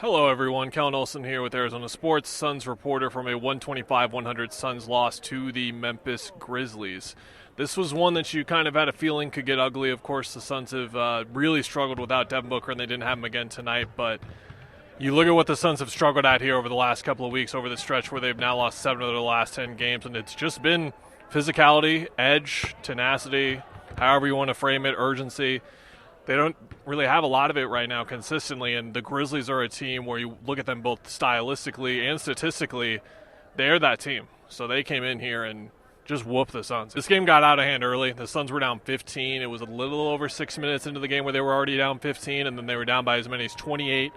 Hello, everyone. Kellan Olson here with Arizona Sports, Suns reporter from a 125-100 Suns loss to the Memphis Grizzlies. This was one that you kind of had a feeling could get ugly. Of course, the Suns have really struggled without Devin Booker, and they didn't have him again tonight. But you look at what the Suns have struggled at here over the last couple of weeks, over the stretch where they've now lost 7 of their last 10 games, and it's just been physicality, edge, tenacity, however you want to frame it, urgency. They don't really have a lot of it right now consistently, and the Grizzlies are a team where you look at them both stylistically and statistically, they're that team. So they came in here and just whooped the Suns. This game got out of hand early. The Suns were down 15. It was a little over 6 minutes into the game where they were already down 15, and then they were down by as many as 28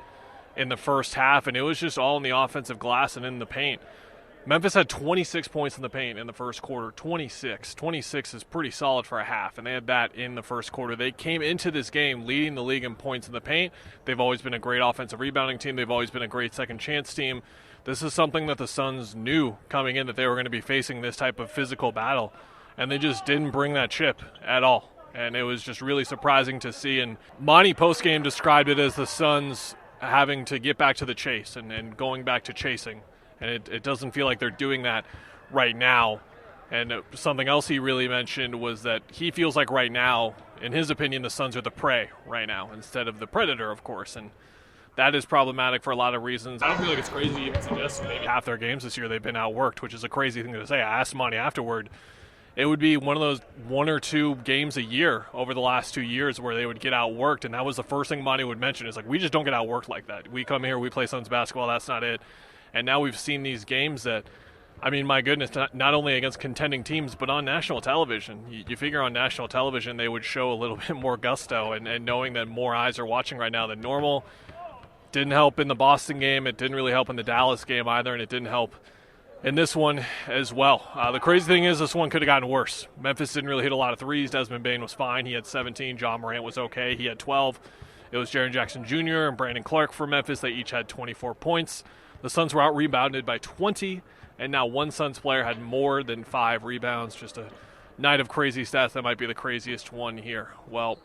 in the first half, and it was just all in the offensive glass and in the paint. Memphis had 26 points in the paint in the first quarter. 26 is pretty solid for a half, and they had that in the first quarter. They came into this game leading the league in points in the paint. They've always been a great offensive rebounding team. They've always been a great second chance team. This is something that the Suns knew coming in, that they were going to be facing this type of physical battle, and they just didn't bring that chip at all. And it was just really surprising to see. And Monty postgame described it as the Suns having to get back to the chase and going back to chasing. And it doesn't feel like they're doing that right now. And something else he really mentioned was that he feels like right now, in his opinion, the Suns are the prey right now instead of the predator, of course. And that is problematic for a lot of reasons. I don't feel like it's crazy to even suggest maybe half their games this year they've been outworked, which is a crazy thing to say. I asked Monty afterward. It would be one of those 1 or 2 games a year over the last 2 years where they would get outworked, and that was the first thing Monty would mention. Is like, we just don't get outworked like that. We come here, we play Suns basketball, that's not it. And now we've seen these games that, I mean, my goodness, not only against contending teams, but on national television. You figure on national television they would show a little bit more gusto, and knowing that more eyes are watching right now than normal. Didn't help in the Boston game. It didn't really help in the Dallas game either, and it didn't help in this one as well. The crazy thing is this one could have gotten worse. Memphis didn't really hit a lot of threes. Desmond Bane was fine. He had 17. John Morant was okay. He had 12. It was Jaren Jackson Jr. and Brandon Clark for Memphis. They each had 24 points. The Suns were out-rebounded by 20, and now one Suns player had more than 5 rebounds. Just a night of crazy stats. That might be the craziest one here. Well,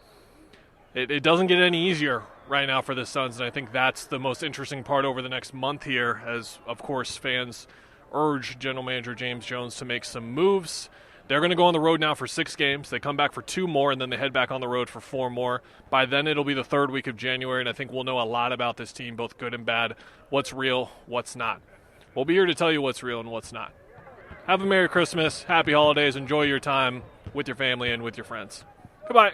it doesn't get any easier right now for the Suns, and I think that's the most interesting part over the next month here as, of course, fans urge General Manager James Jones to make some moves. They're going to go on the road now for 6 games. They come back for 2 more, and then they head back on the road for 4 more. By then, it'll be the 3rd week of January, and I think we'll know a lot about this team, both good and bad, what's real, what's not. We'll be here to tell you what's real and what's not. Have a Merry Christmas, Happy Holidays, enjoy your time with your family and with your friends. Goodbye.